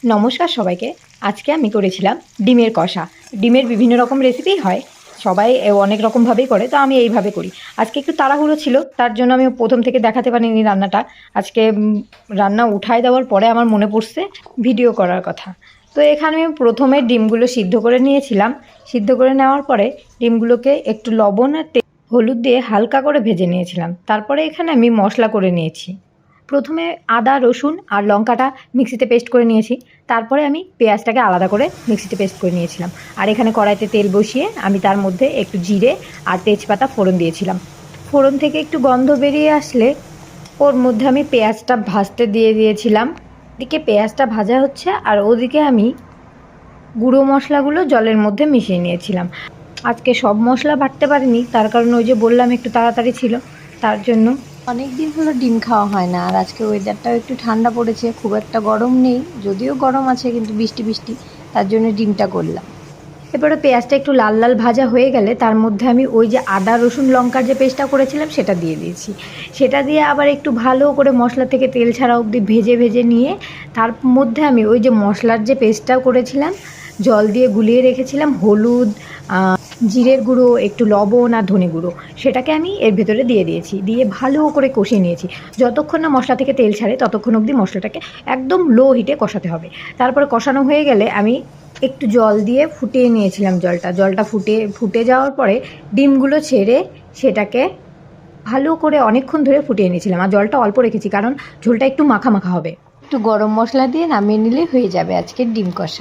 নমস্কার সবাইকে। আজকে আমি করেছিলাম ডিমের কষা। ডিমের বিভিন্ন রকম রেসিপি হয়, সবাই অনেক রকমভাবেই করে, তো আমি এইভাবে করি। আজকে একটু তাড়াহুড়ো ছিল, তার জন্য আমি প্রথম থেকে দেখাতে পারিনি রান্নাটা। আজকে রান্না উঠায় দেওয়ার পরে আমার মনে পড়ছে ভিডিও করার কথা। তো এখানে আমি প্রথমে ডিমগুলো সিদ্ধ করে নিয়েছিলাম। সিদ্ধ করে নেওয়ার পরে ডিমগুলোকে একটু লবণ আর হলুদ দিয়ে হালকা করে ভেজে নিয়েছিলাম। তারপরে এখানে আমি মশলা করে নিয়েছি। প্রথমে আদা রসুন আর লঙ্কাটা মিক্সিতে পেস্ট করে নিয়েছি। তারপরে আমি পেঁয়াজটাকে আলাদা করে মিক্সিতে পেস্ট করে নিয়েছিলাম। আর এখানে কড়াইতে তেল বসিয়ে আমি তার মধ্যে একটু জিরে আর তেজপাতা ফোড়ন দিয়েছিলাম। ফোড়ন থেকে একটু গন্ধ বেরিয়ে আসলে ওর মধ্যে আমি পেঁয়াজটা ভাজতে দিয়ে দিয়েছিলাম। এদিকে পেঁয়াজটা ভাজা হচ্ছে আর ওদিকে আমি গুঁড়ো মশলাগুলো জলের মধ্যে মিশিয়ে নিয়েছিলাম। আজকে সব মশলা বাটতে পারিনি, তার কারণ ওই যে বললাম একটু তাড়াতাড়ি ছিল, তার জন্য। অনেক দিন হলো ডিম খাওয়া হয় না, আর আজকে ওয়েদারটাও একটু ঠান্ডা পড়েছে, খুব একটা গরম নেই, যদিও গরম আছে কিন্তু বৃষ্টি বৃষ্টি, তার জন্য ডিমটা করলাম। এবারে পেঁয়াজটা একটু লাল লাল ভাজা হয়ে গেলে তার মধ্যে আমি ওই যে আদা রসুন লঙ্কার যে পেস্টটা করেছিলাম সেটা দিয়ে দিয়েছি। সেটা দিয়ে আবার একটু ভালো করে মশলা থেকে তেল ছাড়া অবধি ভেজে ভেজে নিয়ে তার মধ্যে আমি ওই যে মশলার যে পেস্টটাও করেছিলাম, জল দিয়ে গুলিয়ে রেখেছিলাম, হলুদ, জিরের গুঁড়ো, একটু লবণ আর ধনে গুঁড়ো, সেটাকে আমি এর ভেতরে দিয়ে দিয়েছি। দিয়ে ভালো করে কষিয়ে নিয়েছি। যতক্ষণ না মশলা থেকে তেল ছাড়ে ততক্ষণ অবধি মশলাটাকে একদম লো হিটে কষাতে হবে। তারপরে কষানো হয়ে গেলে আমি একটু জল দিয়ে ফুটিয়ে নিয়েছিলাম। জলটা ফুটে যাওয়ার পরে ডিমগুলো ছেড়ে সেটাকে ভালো করে অনেকক্ষণ ধরে ফুটিয়ে নিয়েছিলাম। আর জলটা অল্প রেখেছি কারণ ঝোলটা একটু মাখা মাখা হবে। একটু গরম মশলা দিয়ে নামিয়ে নিলে হয়ে যাবে আজকের ডিম কষা।